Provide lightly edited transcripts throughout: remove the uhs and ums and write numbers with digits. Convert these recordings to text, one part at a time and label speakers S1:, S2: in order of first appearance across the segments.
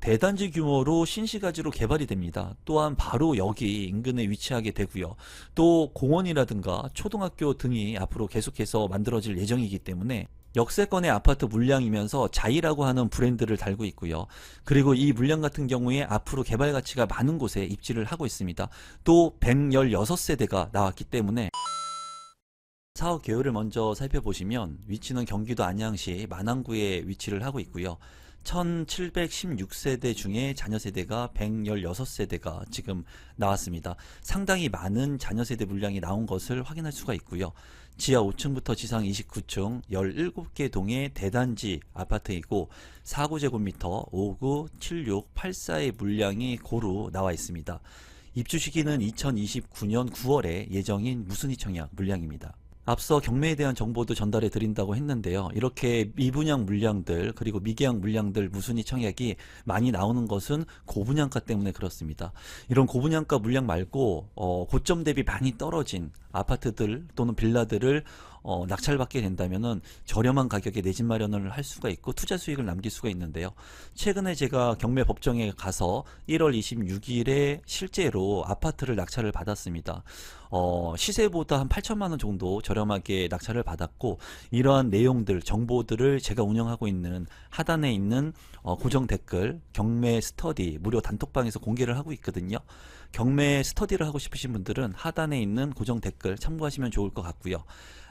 S1: 대단지 규모로 신시가지로 개발이 됩니다. 또한 바로 여기 인근에 위치하게 되고요. 또 공원이라든가 초등학교 등이 앞으로 계속해서 만들어질 예정이기 때문에 역세권의 아파트 물량이면서 자이라고 하는 브랜드를 달고 있고요. 그리고 이 물량 같은 경우에 앞으로 개발 가치가 많은 곳에 입지를 하고 있습니다. 또 116세대가 나왔기 때문에 사업 계획을 먼저 살펴보시면 위치는 경기도 안양시 만안구에 위치를 하고 있고요. 1716세대 중에 자녀세대가 116세대가 지금 나왔습니다. 상당히 많은 자녀세대 물량이 나온 것을 확인할 수가 있고요. 지하 5층부터 지상 29층 17개 동의 대단지 아파트이고 4구제곱미터 59, 76, 84의 물량이 고루 나와 있습니다. 입주 시기는 2029년 9월에 예정인 무순위 청약 물량입니다. 앞서 경매에 대한 정보도 전달해 드린다고 했는데요. 이렇게 미분양 물량들 그리고 미계약 물량들 무순위 청약이 많이 나오는 것은 고분양가 때문에 그렇습니다. 이런 고분양가 물량 말고 고점 대비 많이 떨어진 아파트들 또는 빌라들을 낙찰받게 된다면은 저렴한 가격에 내 집 마련을 할 수가 있고 투자 수익을 남길 수가 있는데요. 최근에 제가 경매 법정에 가서 1월 26일에 실제로 아파트를 낙찰을 받았습니다. 시세보다 한 8천만 원 정도 저렴하게 낙찰을 받았고 이러한 내용들 정보들을 제가 운영하고 있는 하단에 있는 고정 댓글 경매 스터디 무료 단톡방에서 공개를 하고 있거든요. 경매 스터디를 하고 싶으신 분들은 하단에 있는 고정 댓글 참고하시면 좋을 것 같고요.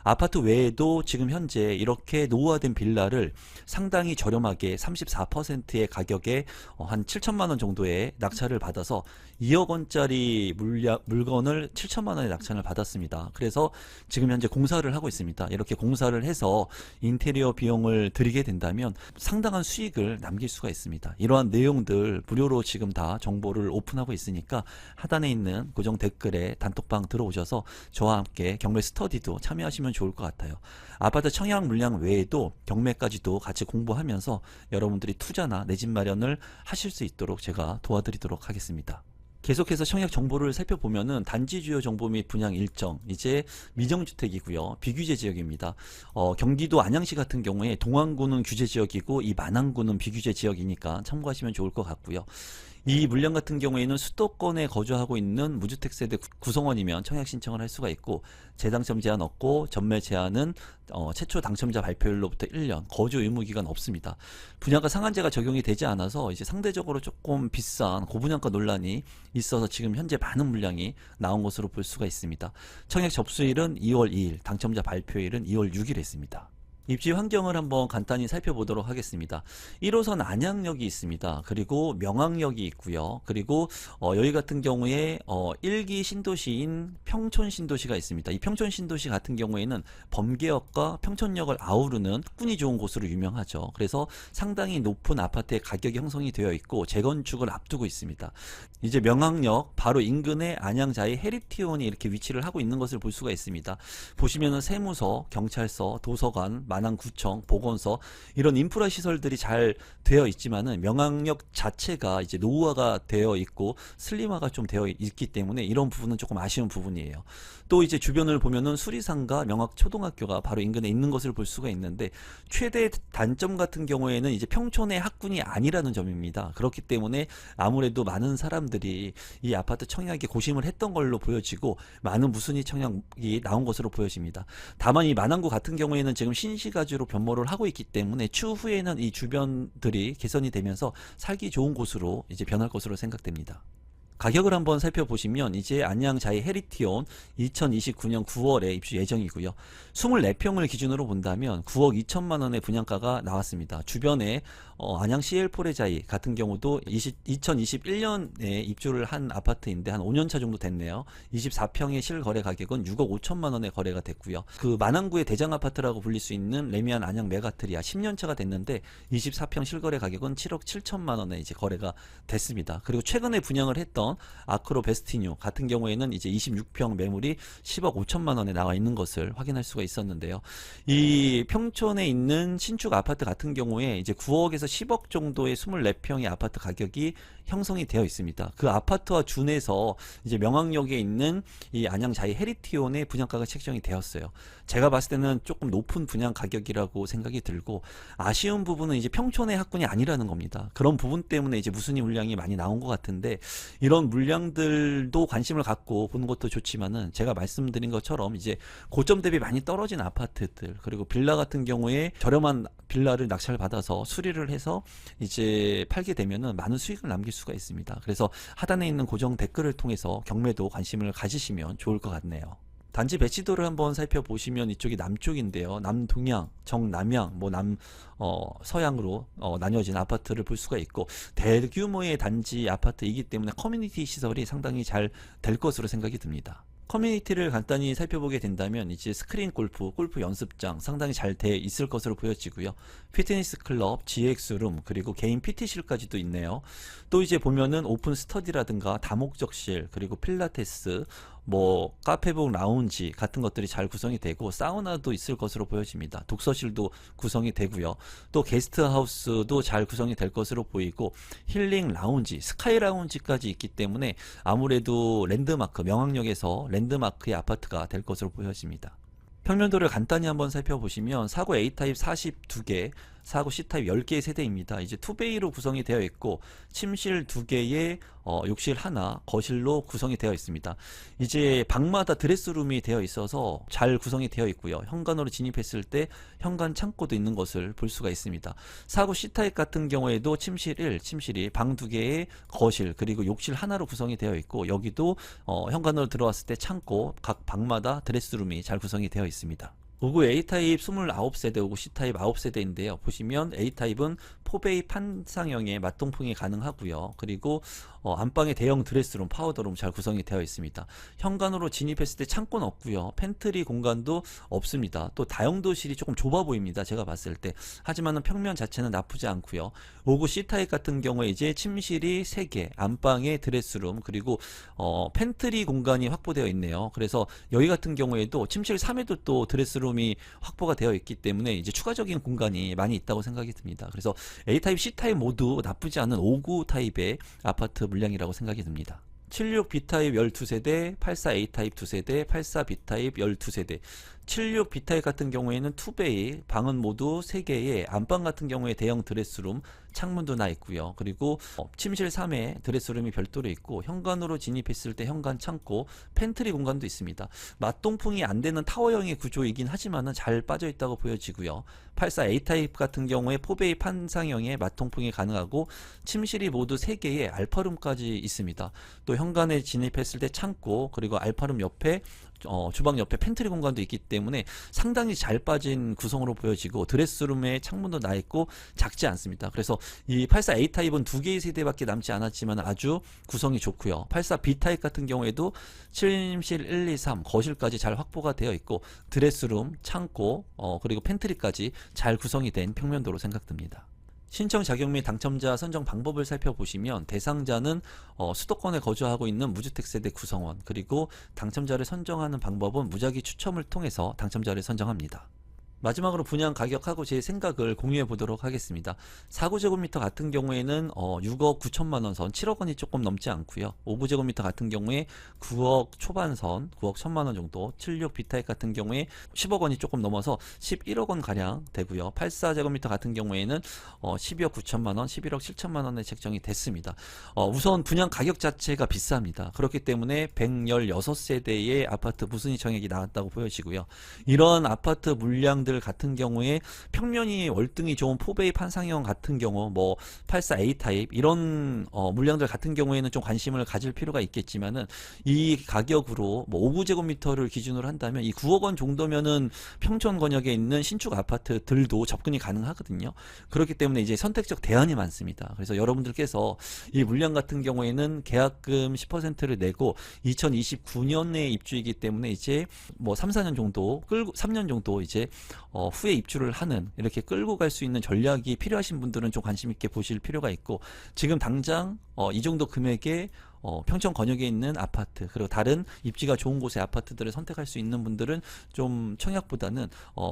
S1: 아파트 외에도 지금 현재 이렇게 노후화된 빌라를 상당히 저렴하게 34%의 가격에 한 7천만 원 정도의 낙찰을 받아서 2억 원짜리 물건을 7천만 원의 낙찰을 받았습니다. 그래서 지금 현재 공사를 하고 있습니다. 이렇게 공사를 해서 인테리어 비용을 들이게 된다면 상당한 수익을 남길 수가 있습니다. 이러한 내용들 무료로 지금 다 정보를 오픈하고 있으니까 하단에 있는 고정 댓글에 단톡방 들어오셔서 저와 함께 경매 스터디도 참여하시면 좋을 것 같아요. 아파트 청약 물량 외에도 경매까지도 같이 공부하면서 여러분들이 투자나 내 집 마련을 하실 수 있도록 제가 도와드리도록 하겠습니다. 계속해서 청약 정보를 살펴보면은 단지 주요 정보 및 분양 일정, 이제 미정주택이고요. 비규제 지역입니다. 경기도 안양시 같은 경우에 동안구는 규제 지역이고 이 만안구는 비규제 지역이니까 참고하시면 좋을 것 같고요. 이 물량 같은 경우에는 수도권에 거주하고 있는 무주택 세대 구성원이면 청약 신청을 할 수가 있고 재당첨 제한 없고 전매 제한은 최초 당첨자 발표일로부터 1년 거주 의무 기간 없습니다. 분양가 상한제가 적용이 되지 않아서 이제 상대적으로 조금 비싼 고분양가 논란이 있어서 지금 현재 많은 물량이 나온 것으로 볼 수가 있습니다. 청약 접수일은 2월 2일, 당첨자 발표일은 2월 6일 했습니다. 입지 환경을 한번 간단히 살펴보도록 하겠습니다. 1호선 안양역이 있습니다. 그리고 명항역이 있고요. 그리고 여기 같은 경우에 1기 신도시인 평촌 신도시가 있습니다. 이 평촌 신도시 같은 경우에는 범계역과 평촌역을 아우르는 학군이 좋은 곳으로 유명하죠. 그래서 상당히 높은 아파트의 가격이 형성이 되어 있고 재건축을 앞두고 있습니다. 이제 명항역 바로 인근에 안양자이 헤리티온이 이렇게 위치를 하고 있는 것을 볼 수가 있습니다. 보시면은 세무서, 경찰서, 도서관, 만안구청, 보건소 이런 인프라 시설들이 잘 되어 있지만은 명항역 자체가 이제 노후화가 되어 있고 슬림화가 좀 되어 있기 때문에 이런 부분은 조금 아쉬운 부분이에요. 또 이제 주변을 보면은 수리상가 명학초등학교가 바로 인근에 있는 것을 볼 수가 있는데 최대 단점 같은 경우에는 이제 평촌의 학군이 아니라는 점입니다. 그렇기 때문에 아무래도 많은 사람들이 이 아파트 청약에 고심을 했던 걸로 보여지고 많은 무순위 청약이 나온 것으로 보여집니다. 다만 이 만안구 같은 경우에는 지금 신시가지로 변모를 하고 있기 때문에 추후에는 이 주변들이 개선이 되면서 살기 좋은 곳으로 이제 변할 것으로 생각됩니다. 가격을 한번 살펴보시면 이제 안양자이 헤리티온 2029년 9월에 입주 예정이고요. 24평을 기준으로 본다면 9억 2천만 원의 분양가가 나왔습니다. 주변에 안양 CL4레자이 같은 경우도 2021년에 입주를 한 아파트인데 한 5년차 정도 됐네요. 24평의 실거래 가격은 6억 5천만 원에 거래가 됐고요. 그 만안구의 대장 아파트라고 불릴 수 있는 레미안 안양 메가트리아 10년차가 됐는데 24평 실거래 가격은 7억 7천만 원에 이제 거래가 됐습니다. 그리고 최근에 분양을 했던 있던 아크로 베스티뉴 같은 경우에는 이제 26평 매물이 10억 5천만 원에 나와 있는 것을 확인할 수가 있었는데요. 이 평촌에 있는 신축 아파트 같은 경우에 이제 9억에서 10억 정도의 24평의 아파트 가격이 형성이 되어 있습니다. 그 아파트와 준해서 이제 명학역에 있는 이 안양 자이 헤리티온의 분양가가 책정이 되었어요. 제가 봤을 때는 조금 높은 분양 가격이라고 생각이 들고, 아쉬운 부분은 이제 평촌의 학군이 아니라는 겁니다. 그런 부분 때문에 이제 무순위 물량이 많이 나온 것 같은데, 이런 물량들도 관심을 갖고 보는 것도 좋지만은 제가 말씀드린 것처럼 이제 고점 대비 많이 떨어진 아파트들, 그리고 빌라 같은 경우에 저렴한 빌라를 낙찰 받아서 수리를 해서 이제 팔게 되면은 많은 수익을 남길 수가 있습니다. 그래서 하단에 있는 고정 댓글을 통해서 경매도 관심을 가지시면 좋을 것 같네요. 단지 배치도를 한번 살펴보시면 이쪽이 남쪽인데요. 남동향, 정남향, 서양으로 나뉘어진 아파트를 볼 수가 있고, 대규모의 단지 아파트이기 때문에 커뮤니티 시설이 상당히 잘 될 것으로 생각이 듭니다. 커뮤니티를 간단히 살펴보게 된다면 이제 스크린 골프, 골프 연습장 상당히 잘 돼 있을 것으로 보여지고요. 피트니스 클럽, GX룸, 그리고 개인 PT실까지도 있네요. 또 이제 보면은 오픈 스터디라든가 다목적실, 그리고 필라테스, 카페북 라운지 같은 것들이 잘 구성이 되고, 사우나도 있을 것으로 보여집니다. 독서실도 구성이 되고요. 또 게스트하우스도 잘 구성이 될 것으로 보이고, 힐링 라운지, 스카이 라운지까지 있기 때문에 아무래도 랜드마크, 명학역에서 랜드마크의 아파트가 될 것으로 보여집니다. 평면도를 간단히 한번 살펴보시면 사고 A타입 42개, 사고 C타입 10개의 세대입니다. 이제 투베이로 구성이 되어 있고, 침실 2개에 욕실 하나, 거실로 구성이 되어 있습니다. 이제 방마다 드레스룸이 되어 있어서 잘 구성이 되어 있고요. 현관으로 진입했을 때 현관 창고도 있는 것을 볼 수가 있습니다. 사고 C타입 같은 경우에도 침실 1, 침실이 방 2개에 거실, 그리고 욕실 하나로 구성이 되어 있고, 여기도 현관으로 들어왔을 때 창고, 각 방마다 드레스룸이 잘 구성이 되어 있습니다. 5구 A타입 29세대, 5구 C타입 9세대인데요. 보시면 A타입은 포베이 판상형의 맞동풍이 가능하고요. 그리고 안방에 대형 드레스룸, 파우더룸 잘 구성이 되어 있습니다. 현관으로 진입했을 때 창고는 없고요. 팬트리 공간도 없습니다. 또 다용도실이 조금 좁아 보입니다. 제가 봤을 때. 하지만은 평면 자체는 나쁘지 않고요. 5구 C타입 같은 경우에 이제 침실이 3개, 안방에 드레스룸, 그리고 팬트리 공간이 확보되어 있네요. 그래서 여기 같은 경우에도 침실 3에도 또 드레스룸이 확보가 되어 있기 때문에 이제 추가적인 공간이 많이 있다고 생각이 듭니다. 그래서 A타입, C타입 모두 나쁘지 않은 5구 타입의 아파트 물량이라고 생각이 듭니다. 76B타입 12세대, 84A타입 2세대, 84B타입 12세대. 76B타입 같은 경우에는 투베이, 방은 모두 3개에, 안방 같은 경우에 대형 드레스룸, 창문도 나 있고요. 그리고 침실 3에 드레스룸이 별도로 있고, 현관으로 진입했을 때 현관 창고, 팬트리 공간도 있습니다. 맞동풍이 안 되는 타워형의 구조이긴 하지만은 잘 빠져 있다고 보여지고요. 84A타입 같은 경우에 포베이 판상형의 맞동풍이 가능하고, 침실이 모두 3개의 알파룸까지 있습니다. 또 현관에 진입했을 때 창고, 그리고 알파룸 옆에 주방 옆에 팬트리 공간도 있기 때문에 상당히 잘 빠진 구성으로 보여지고, 드레스룸에 창문도 나 있고 작지 않습니다. 그래서 이 84A 타입은 2개의 세대밖에 남지 않았지만 아주 구성이 좋고요. 84B 타입 같은 경우에도 침실 1, 2, 3, 거실까지 잘 확보가 되어 있고, 드레스룸, 창고, 그리고 팬트리까지 잘 구성이 된 평면도로 생각됩니다. 신청 자격 및 당첨자 선정 방법을 살펴보시면, 대상자는 수도권에 거주하고 있는 무주택 세대 구성원, 그리고 당첨자를 선정하는 방법은 무작위 추첨을 통해서 당첨자를 선정합니다. 마지막으로 분양 가격하고 제 생각을 공유해 보도록 하겠습니다. 4구제곱미터 같은 경우에는 6억 9천만 원 선, 7억 원이 조금 넘지 않고요. 5구제곱미터 같은 경우에 9억 초반 선, 9억 1천만 원 정도, 76 B타입 같은 경우에 10억 원이 조금 넘어서 11억 원 가량 되고요. 84제곱미터 같은 경우에는 12억 9천만 원, 11억 7천만 원에 책정이 됐습니다. 우선 분양 가격 자체가 비쌉니다. 그렇기 때문에 116세대의 아파트 무순위 청약이 나왔다고 보여지고요. 이런 아파트 물량 같은 경우에 평면이 월등히 좋은 포베이 판상형 같은 경우, 84A 타입 이런 물량들 같은 경우에는 좀 관심을 가질 필요가 있겠지만은, 이 가격으로 5구제곱미터를 기준으로 한다면 이 9억 원 정도면은 평촌 권역에 있는 신축 아파트들도 접근이 가능하거든요. 그렇기 때문에 이제 선택적 대안이 많습니다. 그래서 여러분들께서 이 물량 같은 경우에는 계약금 10%를 내고 2029년에 입주이기 때문에 이제 3, 4년 정도 끌고 3년 정도 이제 후에 입주를 하는, 이렇게 끌고 갈 수 있는 전략이 필요하신 분들은 좀 관심 있게 보실 필요가 있고, 지금 당장 이 정도 금액에 평촌 권역에 있는 아파트, 그리고 다른 입지가 좋은 곳의 아파트들을 선택할 수 있는 분들은 좀 청약보다는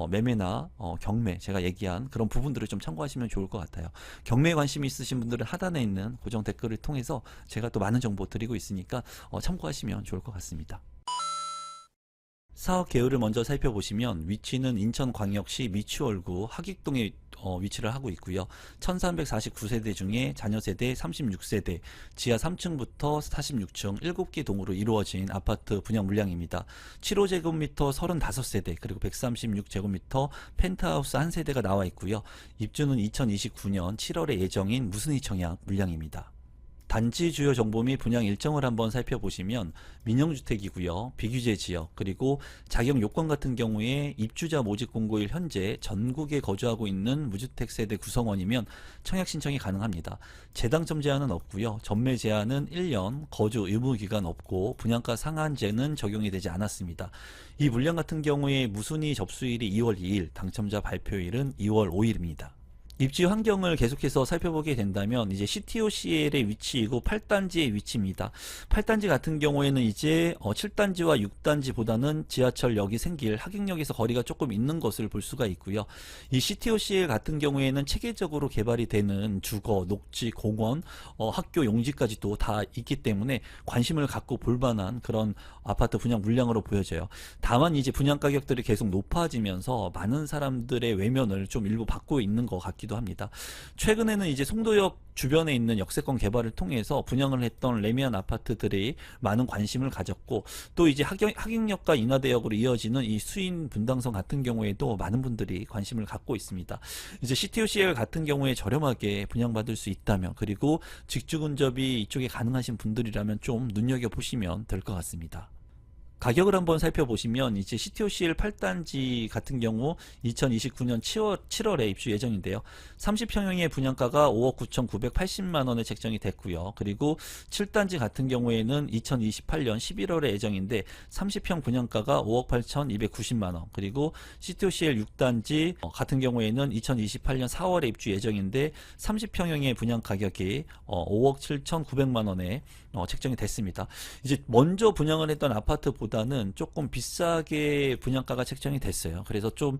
S1: 매매나 경매, 제가 얘기한 그런 부분들을 좀 참고하시면 좋을 것 같아요. 경매에 관심이 있으신 분들은 하단에 있는 고정 댓글을 통해서 제가 또 많은 정보 드리고 있으니까 참고하시면 좋을 것 같습니다. 사업 계열을 먼저 살펴보시면 위치는 인천광역시 미추홀구 하객동에 위치를 하고 있고요. 1349세대 중에 자녀세대 36세대, 지하 3층부터 46층 7개 동으로 이루어진 아파트 분양 물량입니다. 7호제곱미터 35세대, 그리고 136제곱미터 펜트하우스 1세대가 나와 있고요. 입주는 2029년 7월에 예정인 무순위 청약 물량입니다. 단지 주요 정보 및 분양 일정을 한번 살펴보시면 민영주택이고요. 비규제 지역, 그리고 자격 요건 같은 경우에 입주자 모집 공고일 현재 전국에 거주하고 있는 무주택 세대 구성원이면 청약 신청이 가능합니다. 재당첨 제한은 없고요. 전매 제한은 1년, 거주 의무 기간 없고 분양가 상한제는 적용이 되지 않았습니다. 이 물량 같은 경우에 무순위 접수일이 2월 2일, 당첨자 발표일은 2월 5일입니다. 입지 환경을 계속해서 살펴보게 된다면 이제 CTOCL의 위치이고 8단지의 위치입니다. 8단지 같은 경우에는 이제 7단지와 6단지보다는 지하철역이 생길 하객역에서 거리가 조금 있는 것을 볼 수가 있고요. 이 CTOCL 같은 경우에는 체계적으로 개발이 되는 주거, 녹지, 공원, 학교 용지까지도 다 있기 때문에 관심을 갖고 볼만한 그런 아파트 분양 물량으로 보여져요. 다만 이제 분양 가격들이 계속 높아지면서 많은 사람들의 외면을 좀 일부 받고 있는 것 같기도 합니다. 최근에는 이제 송도역 주변에 있는 역세권 개발을 통해서 분양을 했던 레미안 아파트들이 많은 관심을 가졌고, 또 이제 하객역과 인하대역으로 이어지는 이 수인 분당선 같은 경우에도 많은 분들이 관심을 갖고 있습니다. 이제 CTOCL 같은 경우에 저렴하게 분양받을 수 있다면, 그리고 직주 근접이 이쪽에 가능하신 분들이라면 좀 눈여겨보시면 될 것 같습니다. 가격을 한번 살펴보시면 이제 CTOCL 8단지 같은 경우 2029년 7월에 입주 예정인데요. 30평형의 분양가가 5억 9,980만 원에 책정이 됐고요. 그리고 7단지 같은 경우에는 2028년 11월에 예정인데 30평 분양가가 5억 8,290만 원, 그리고 CTOCL 6단지 같은 경우에는 2028년 4월에 입주 예정인데 30평형의 분양 가격이 5억 7,900만 원에 책정이 됐습니다. 이제 먼저 분양을 했던 아파트보다는 조금 비싸게 분양가가 책정이 됐어요. 그래서 좀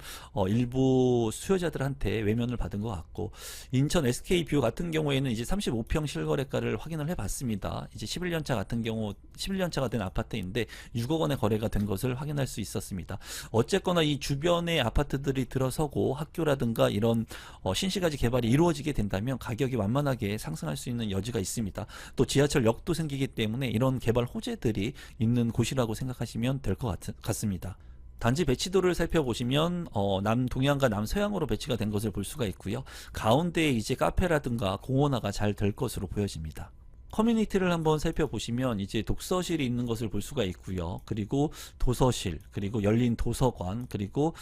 S1: 일부 수요자들한테 외면을 받은 것 같고, 인천 SK뷰 같은 경우에는 이제 35평 실거래가를 확인을 해봤습니다. 이제 11년차 같은 경우 11년차가 된 아파트인데 6억 원의 거래가 된 것을 확인할 수 있었습니다. 어쨌거나 이 주변에 아파트들이 들어서고 학교라든가 이런 신시가지 개발이 이루어지게 된다면 가격이 완만하게 상승할 수 있는 여지가 있습니다. 또 지하철역도 생기기 때문에 이런 개발 호재들이 있는 곳이라고 생각하시면 될 것 같습니다. 단지 배치도를 살펴보시면 남동향과 남서향으로 배치가 된 것을 볼 수가 있고요. 가운데에 이제 카페라든가 공원화가 잘 될 것으로 보여집니다. 커뮤니티를 한번 살펴보시면 이제 독서실이 있는 것을 볼 수가 있고요. 그리고 도서실, 그리고 열린 도서관, 그리고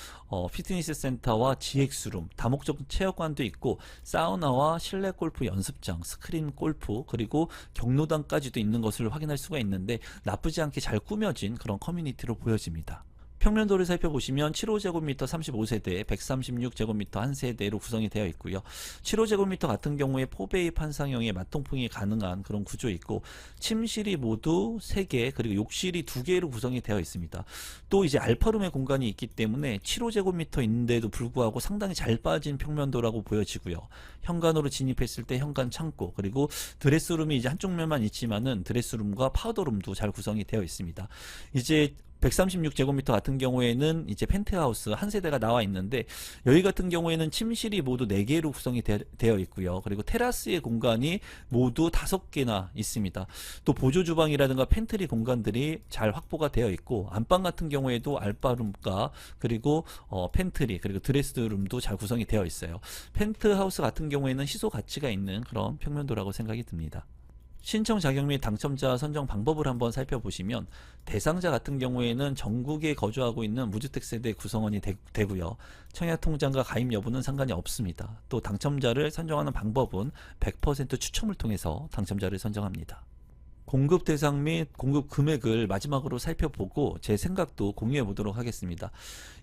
S1: 피트니스 센터와 GX룸, 다목적 체육관도 있고 사우나와 실내 골프 연습장, 스크린 골프, 그리고 경로당까지도 있는 것을 확인할 수가 있는데 나쁘지 않게 잘 꾸며진 그런 커뮤니티로 보여집니다. 평면도를 살펴보시면 7호제곱미터 35세대, 136제곱미터 1세대로 구성이 되어 있고요. 7호제곱미터 같은 경우에 포베이 판상형의 맞통풍이 가능한 그런 구조 있고, 침실이 모두 3개, 그리고 욕실이 2개로 구성이 되어 있습니다. 또 이제 알파룸의 공간이 있기 때문에 7호제곱미터인데도 불구하고 상당히 잘 빠진 평면도라고 보여지고요. 현관으로 진입했을 때 현관 창고, 그리고 드레스룸이 이제 한쪽 면만 있지만은 드레스룸과 파우더룸도 잘 구성이 되어 있습니다. 이제 136제곱미터 같은 경우에는 이제 펜트하우스 한 세대가 나와 있는데, 여기 같은 경우에는 침실이 모두 4개로 구성이 되어 있고요. 그리고 테라스의 공간이 모두 5개나 있습니다. 또 보조 주방이라든가 팬트리 공간들이 잘 확보가 되어 있고, 안방 같은 경우에도 알바룸과 그리고 팬트리, 그리고 드레스룸도 잘 구성이 되어 있어요. 펜트하우스 같은 경우에는 희소 가치가 있는 그런 평면도라고 생각이 듭니다. 신청 자격 및 당첨자 선정 방법을 한번 살펴보시면, 대상자 같은 경우에는 전국에 거주하고 있는 무주택 세대 구성원이 되고요. 청약통장과 가입 여부는 상관이 없습니다. 또 당첨자를 선정하는 방법은 100% 추첨을 통해서 당첨자를 선정합니다. 공급 대상 및 공급 금액을 마지막으로 살펴보고 제 생각도 공유해 보도록 하겠습니다.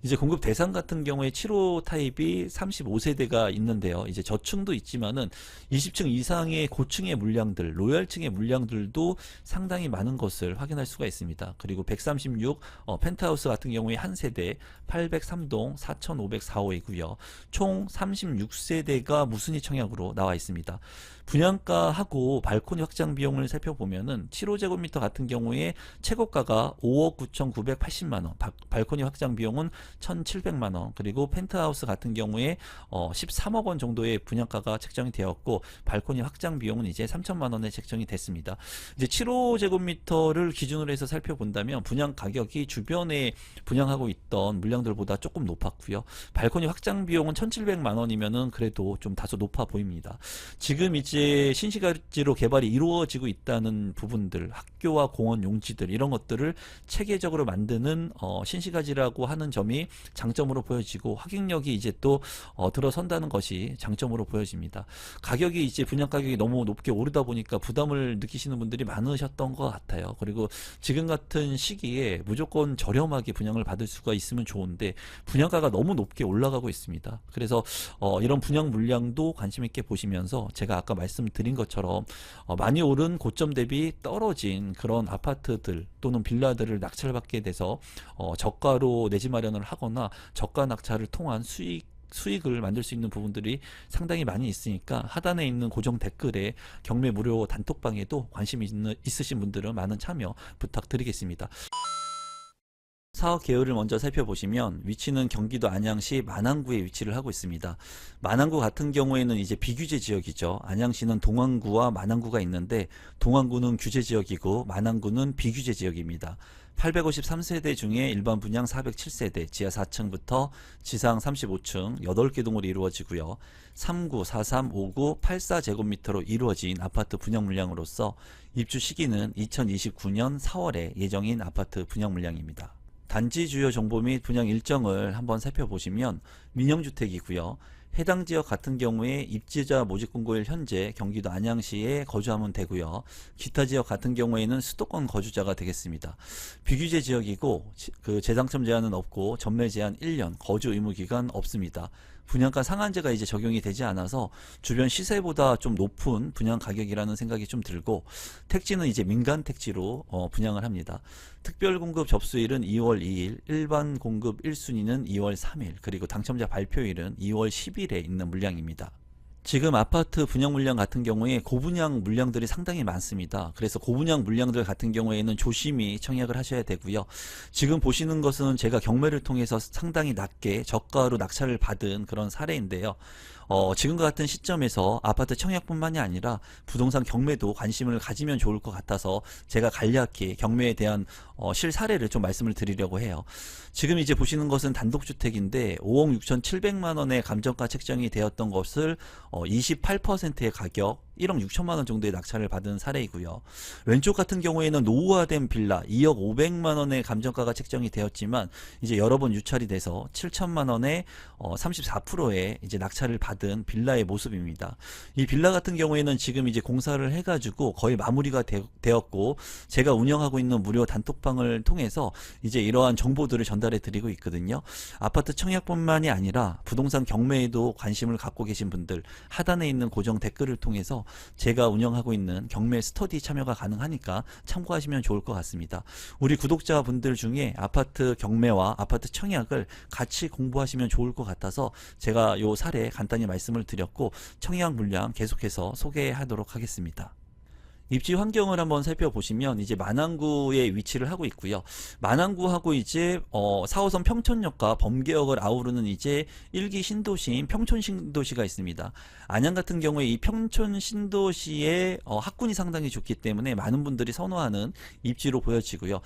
S1: 이제 공급 대상 같은 경우에 7호 타입이 35세대가 있는데요. 이제 저층도 있지만은 20층 이상의 고층의 물량들, 로얄층의 물량들도 상당히 많은 것을 확인할 수가 있습니다. 그리고 136 펜트하우스 같은 경우에 한 세대 803동 4504호이고요. 총 36세대가 무순위 청약으로 나와 있습니다. 분양가하고 발코니 확장 비용을 살펴보면은 7호제곱미터 같은 경우에 최고가가 5억 9,980만원, 발코니 확장 비용은 1,700만원, 그리고 펜트하우스 같은 경우에 13억 원 정도의 분양가가 책정이 되었고, 발코니 확장 비용은 이제 3천만원에 책정이 됐습니다. 이제 7호제곱미터를 기준으로 해서 살펴본다면 분양 가격이 주변에 분양하고 있던 물량들보다 조금 높았고요. 발코니 확장 비용은 1,700만원이면은 그래도 좀 다소 높아 보입니다. 지금 이제 신시가지로 개발이 이루어지고 있다는 부분들, 학교와 공원 용지들 이런 것들을 체계적으로 만드는 신시가지라고 하는 점이 장점으로 보여지고, 확인력이 이제 또 들어선다는 것이 장점으로 보여집니다. 가격이 이제 분양 가격이 너무 높게 오르다 보니까 부담을 느끼시는 분들이 많으셨던 것 같아요. 그리고 지금 같은 시기에 무조건 저렴하게 분양을 받을 수가 있으면 좋은데 분양가가 너무 높게 올라가고 있습니다. 그래서 이런 분양 물량도 관심 있게 보시면서, 제가 아까 말씀드린 것처럼 많이 오른 고점 대비 떨어진 그런 아파트들 또는 빌라들을 낙찰 받게 돼서 저가로 내 집 마련을 하거나 저가 낙찰을 통한 수익을 만들 수 있는 부분들이 상당히 많이 있으니까, 하단에 있는 고정 댓글에 경매 무료 단톡방에도 관심 있으신 분들은 많은 참여 부탁드리겠습니다. 사업 계열을 먼저 살펴보시면 위치는 경기도 안양시 만안구에 위치를 하고 있습니다. 만안구 같은 경우에는 이제 비규제 지역이죠. 안양시는 동안구와 만안구가 있는데, 동안구는 규제 지역이고 만안구는 비규제 지역입니다. 853세대 중에 일반 분양 407세대, 지하 4층부터 지상 35층 8개 동으로 이루어지고요. 39, 43, 59, 84제곱미터로 이루어진 아파트 분양 물량으로서 입주 시기는 2029년 4월에 예정인 아파트 분양 물량입니다. 단지 주요 정보 및 분양 일정을 한번 살펴보시면 민영주택이고요. 해당 지역 같은 경우에 입지자 모집 공고일 현재 경기도 안양시에 거주하면 되고요. 기타 지역 같은 경우에는 수도권 거주자가 되겠습니다. 비규제 지역이고 그 재당첨 제한은 없고 전매 제한 1년, 거주 의무 기간 없습니다. 분양가 상한제가 이제 적용이 되지 않아서 주변 시세보다 좀 높은 분양 가격이라는 생각이 좀 들고, 택지는 이제 민간 택지로 분양을 합니다. 특별 공급 접수일은 2월 2일, 일반 공급 1순위는 2월 3일, 그리고 당첨자 발표일은 2월 10일에 있는 물량입니다. 지금 아파트 분양 물량 같은 경우에 고분양 물량들이 상당히 많습니다. 그래서 고분양 물량들 같은 경우에는 조심히 청약을 하셔야 되고요. 지금 보시는 것은 제가 경매를 통해서 상당히 낮게 저가로 낙찰을 받은 그런 사례인데요. 지금과 같은 시점에서 아파트 청약뿐만이 아니라 부동산 경매도 관심을 가지면 좋을 것 같아서 제가 간략히 경매에 대한 실사례를 좀 말씀을 드리려고 해요. 지금 이제 보시는 것은 단독주택인데 5억 6,700만원의 감정가 책정이 되었던 것을 28%의 가격 1억 6천만원 정도의 낙찰을 받은 사례이고요. 왼쪽 같은 경우에는 노후화된 빌라 2억 500만원의 감정가가 책정이 되었지만 이제 여러 번 유찰이 돼서 7천만원의 34%의 이제 낙찰을 받은 빌라의 모습입니다. 이 빌라 같은 경우에는 지금 이제 공사를 해가지고 거의 마무리가 되었고, 제가 운영하고 있는 무료 단톡방을 통해서 이제 이러한 정보들을 전달해 드리고 있거든요. 아파트 청약뿐만이 아니라 부동산 경매에도 관심을 갖고 계신 분들, 하단에 있는 고정 댓글을 통해서 제가 운영하고 있는 경매 스터디 참여가 가능하니까 참고하시면 좋을 것 같습니다. 우리 구독자분들 중에 아파트 경매와 아파트 청약을 같이 공부하시면 좋을 것 같아서 제가 요 사례 간단히 말씀을 드렸고, 청약 물량 계속해서 소개하도록 하겠습니다. 입지 환경을 한번 살펴보시면 이제 만안구에 위치를 하고 있고요. 만안구하고 이제 4호선 평촌역과 범계역을 아우르는 이제 1기 신도시인 평촌 신도시가 있습니다. 안양 같은 경우에 이 평촌 신도시의 학군이 상당히 좋기 때문에 많은 분들이 선호하는 입지로 보여지고요.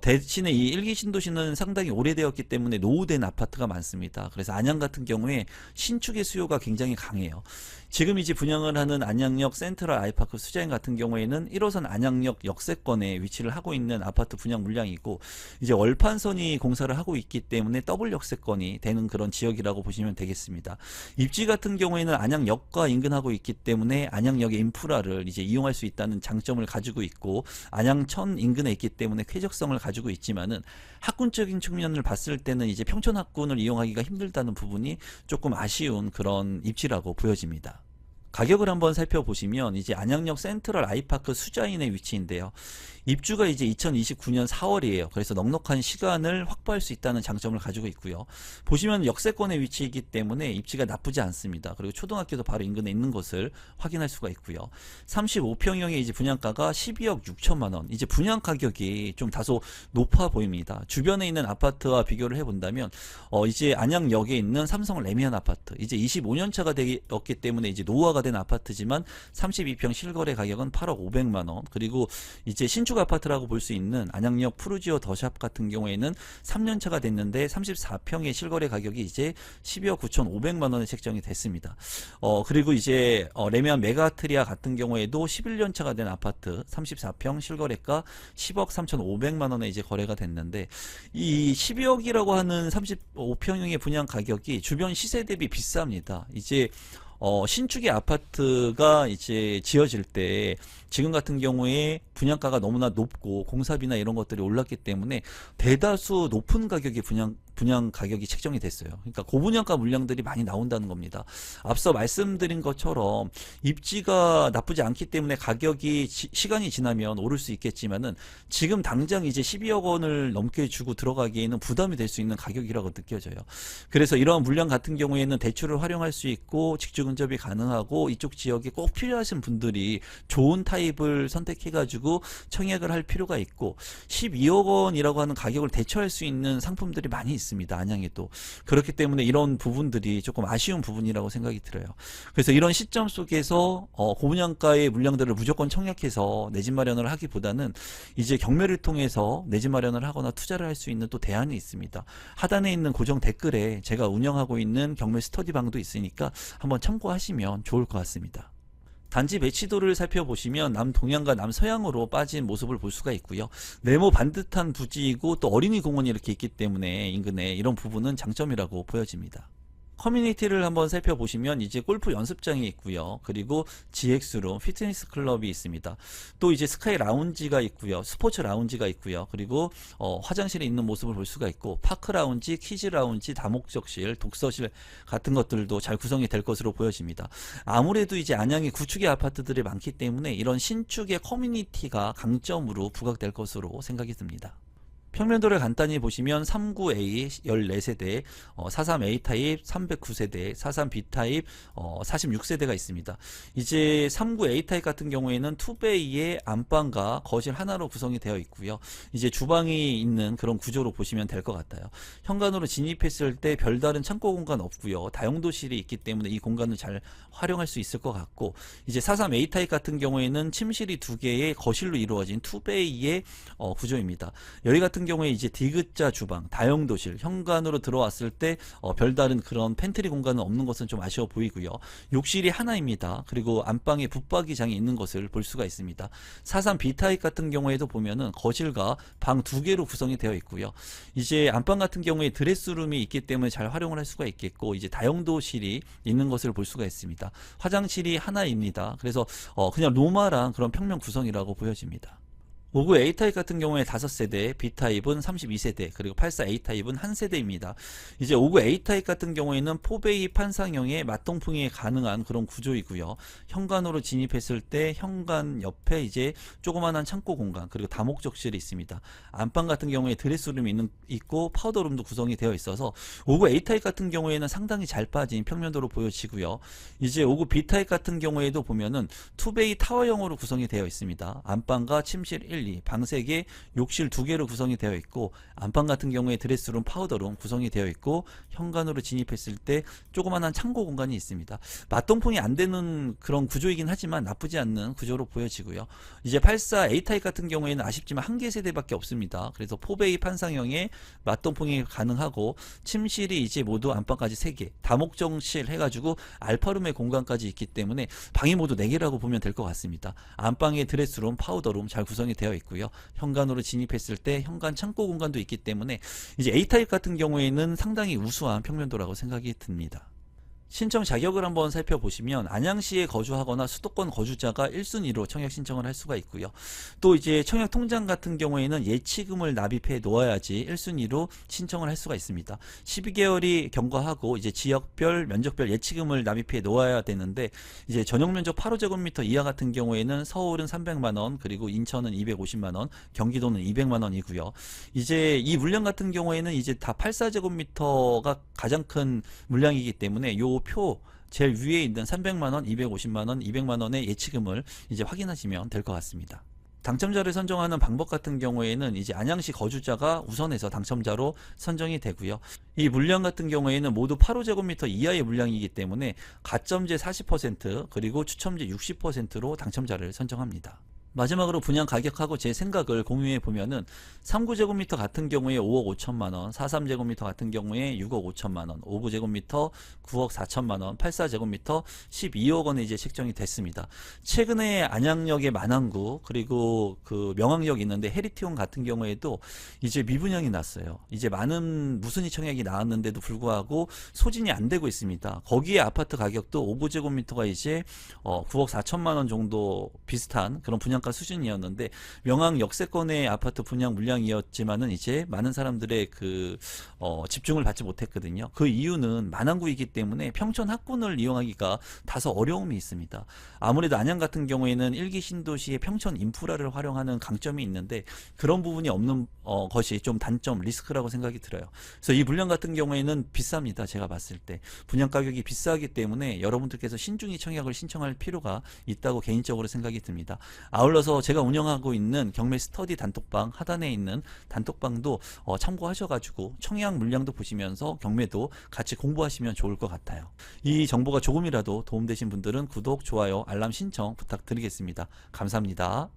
S1: 대신에 이 1기 신도시는 상당히 오래되었기 때문에 노후된 아파트가 많습니다. 그래서 안양 같은 경우에 신축의 수요가 굉장히 강해요. 지금 이제 분양을 하는 안양역 센트럴 아이파크 수자인 같은 경우에는 1호선 안양역 역세권에 위치를 하고 있는 아파트 분양 물량이고, 이제 월판선이 공사를 하고 있기 때문에 더블 역세권이 되는 그런 지역이라고 보시면 되겠습니다. 입지 같은 경우에는 안양역과 인근하고 있기 때문에 안양역의 인프라를 이제 이용할 수 있다는 장점을 가지고 있고, 안양천 인근에 있기 때문에 쾌적성을 가지고 있지만은 학군적인 측면을 봤을 때는 이제 평촌 학군을 이용하기가 힘들다는 부분이 조금 아쉬운 그런 입지라고 보여집니다. 가격을 한번 살펴보시면 이제 안양역 센트럴 아이파크 수자인의 위치인데요. 입주가 이제 2029년 4월이에요. 그래서 넉넉한 시간을 확보할 수 있다는 장점을 가지고 있고요. 보시면 역세권의 위치이기 때문에 입지가 나쁘지 않습니다. 그리고 초등학교도 바로 인근에 있는 것을 확인할 수가 있고요. 35평형의 이제 분양가가 12억 6천만 원. 이제 분양 가격이 좀 다소 높아 보입니다. 주변에 있는 아파트와 비교를 해본다면 이제 안양역에 있는 삼성 레미안 아파트, 이제 25년 차가 되었기 때문에 이제 노후화가 된 아파트지만 32평 실거래 가격은 8억 500만 원. 그리고 이제 신축 아파트라고 볼 수 있는 안양역 푸르지오 더샵 같은 경우에는 3년 차가 됐는데 34평의 실거래 가격이 이제 12억 9,500만 원에 책정이 됐습니다. 그리고 이제 레미안 메가트리아 같은 경우에도 11년 차가 된 아파트 34평 실거래가 10억 3,500만 원에 이제 거래가 됐는데, 이 12억이라고 하는 35평형의 분양 가격이 주변 시세 대비 비쌉니다. 이제 신축의 아파트가 이제 지어질 때 지금 같은 경우에 분양가가 너무나 높고 공사비나 이런 것들이 올랐기 때문에 대다수 높은 가격의 분양 가격이 책정이 됐어요. 그러니까 고분양가 물량들이 많이 나온다는 겁니다. 앞서 말씀드린 것처럼 입지가 나쁘지 않기 때문에 가격이 시간이 지나면 오를 수 있겠지만은 지금 당장 이제 12억 원을 넘게 주고 들어가기에는 부담이 될 수 있는 가격이라고 느껴져요. 그래서 이러한 물량 같은 경우에는 대출을 활용할 수 있고 직주 근접이 가능하고, 이쪽 지역에 꼭 필요하신 분들이 좋은 타입을 선택해가지고 청약을 할 필요가 있고, 12억 원이라고 하는 가격을 대처할 수 있는 상품들이 많이 있습니다. 안양에도. 그렇기 때문에 이런 부분들이 조금 아쉬운 부분이라고 생각이 들어요. 그래서 이런 시점 속에서 고분양가의 물량들을 무조건 청약해서 내 집 마련을 하기보다는 이제 경매를 통해서 내 집 마련을 하거나 투자를 할 수 있는 또 대안이 있습니다. 하단에 있는 고정 댓글에 제가 운영하고 있는 경매 스터디방도 있으니까 한번 참고하시면 좋을 것 같습니다. 단지 매치도를 살펴보시면 남동향과 남서향으로 빠진 모습을 볼 수가 있고요. 네모 반듯한 부지이고 또 어린이 공원이 이렇게 있기 때문에 인근에 이런 부분은 장점이라고 보여집니다. 커뮤니티를 한번 살펴보시면 이제 골프 연습장이 있고요. 그리고 GX룸, 피트니스 클럽이 있습니다. 또 이제 스카이 라운지가 있고요. 스포츠 라운지가 있고요. 그리고 화장실이 있는 모습을 볼 수가 있고, 파크 라운지, 키즈 라운지, 다목적실, 독서실 같은 것들도 잘 구성이 될 것으로 보여집니다. 아무래도 이제 안양에 구축의 아파트들이 많기 때문에 이런 신축의 커뮤니티가 강점으로 부각될 것으로 생각이 듭니다. 평면도를 간단히 보시면 39A 14세대, 43A 타입 309세대, 43B 타입 46세대가 있습니다. 이제 39A 타입 같은 경우에는 2베이의 안방과 거실 하나로 구성이 되어 있고요. 이제 주방이 있는 그런 구조로 보시면 될 것 같아요. 현관으로 진입했을 때 별다른 창고 공간 없고요. 다용도실이 있기 때문에 이 공간을 잘 활용할 수 있을 것 같고, 이제 43A 타입 같은 경우에는 침실이 2개의 거실로 이루어진 2베이의 구조입니다. 여기 같은 경우에 이제 디귿자 주방, 다용도실, 현관으로 들어왔을 때 별다른 그런 팬트리 공간은 없는 것은 좀 아쉬워 보이고요. 욕실이 하나입니다. 그리고 안방에 붙박이장이 있는 것을 볼 수가 있습니다. 43B 타입 같은 경우에도 보면은 거실과 방 2개로 구성이 되어 있고요. 이제 안방 같은 경우에 드레스룸이 있기 때문에 잘 활용을 할 수가 있겠고, 이제 다용도실이 있는 것을 볼 수가 있습니다. 화장실이 하나입니다. 그래서 그냥 노멀한 그런 평면 구성이라고 보여집니다. 59 A타입 같은 경우에 5세대, B타입은 32세대, 그리고 84 A타입은 1세대입니다. 이제 59 A타입 같은 경우에는 포베이 판상형의 맞동풍이 가능한 그런 구조이고요. 현관으로 진입했을 때 현관 옆에 이제 조그만한 창고 공간, 그리고 다목적실이 있습니다. 안방 같은 경우에 드레스룸이 있고 파우더룸도 구성이 되어 있어서 59 A타입 같은 경우에는 상당히 잘 빠진 평면도로 보여지고요. 이제 59 B타입 같은 경우에도 보면은 투베이 타워형으로 구성이 되어 있습니다. 안방과 침실 패밀리, 방 3개, 욕실 2개로 구성이 되어 있고, 안방 같은 경우에 드레스룸, 파우더룸 구성이 되어 있고, 현관으로 진입했을 때 조그만한 창고 공간이 있습니다. 맞동풍이 안 되는 그런 구조이긴 하지만 나쁘지 않는 구조로 보여지고요. 이제 84 A타입 같은 경우에는 아쉽지만 한 개 세대밖에 없습니다. 그래서 포베이 판상형의 맞동풍이 가능하고, 침실이 이제 모두 안방까지 3개, 다목적실 해가지고 알파룸의 공간까지 있기 때문에 방이 모두 4개라고 보면 될 것 같습니다. 안방에 드레스룸, 파우더룸 잘 구성이 되어 있고요. 현관으로 진입했을 때 현관 창고 공간도 있기 때문에 이제 A타입 같은 경우에는 상당히 우수한 평면도라고 생각이 듭니다. 신청 자격을 한번 살펴보시면 안양시에 거주하거나 수도권 거주자가 1순위로 청약 신청을 할 수가 있고요. 또 이제 청약 통장 같은 경우에는 예치금을 납입해 놓아야지 1순위로 신청을 할 수가 있습니다. 12개월이 경과하고 이제 지역별, 면적별 예치금을 납입해 놓아야 되는데, 이제 전용 면적 8호제곱미터 이하 같은 경우에는 서울은 300만원, 그리고 인천은 250만원, 경기도는 200만원이고요. 이제 이 물량 같은 경우에는 이제 다 84제곱미터가 가장 큰 물량이기 때문에 요 표 제일 위에 있는 300만원, 250만원, 200만원의 예치금을 이제 확인하시면 될 것 같습니다. 당첨자를 선정하는 방법 같은 경우에는 이제 안양시 거주자가 우선해서 당첨자로 선정이 되고요. 이 물량 같은 경우에는 모두 8호제곱미터 이하의 물량이기 때문에 가점제 40% 그리고 추첨제 60%로 당첨자를 선정합니다. 마지막으로 분양 가격하고 제 생각을 공유해 보면은 39제곱미터 같은 경우에 5억 5천만원, 43제곱미터 같은 경우에 6억 5천만원, 59제곱미터 9억 4천만원, 84제곱미터 12억원에 이제 책정이 됐습니다. 최근에 안양역의 만안구, 그리고 그 명항역 있는데 해리티온 같은 경우에도 이제 미분양이 났어요. 이제 많은 무순위 청약이 나왔는데도 불구하고 소진이 안 되고 있습니다. 거기에 아파트 가격도 59제곱미터가 이제 9억 4천만원 정도 비슷한 그런 분양가 수준이었는데, 명항 역세권의 아파트 분양 물량이었지만은 이제 많은 사람들의 그 집중을 받지 못했거든요. 그 이유는 만안구이기 때문에 평촌 학군을 이용하기가 다소 어려움이 있습니다. 아무래도 안양 같은 경우에는 1기 신도시의 평촌 인프라를 활용하는 강점이 있는데, 그런 부분이 없는 것이 좀 단점, 리스크라고 생각이 들어요. 그래서 이 물량 같은 경우에는 비쌉니다. 제가 봤을 때 분양 가격이 비싸기 때문에 여러분들께서 신중히 청약을 신청할 필요가 있다고 개인적으로 생각이 듭니다. 아울러서 제가 운영하고 있는 경매 스터디 단톡방 하단에 있는 단톡방도 참고하셔가지고 청약 물량도 보시면서 경매도 같이 공부하시면 좋을 것 같아요. 이 정보가 조금이라도 도움되신 분들은 구독, 좋아요, 알람 신청 부탁드리겠습니다. 감사합니다.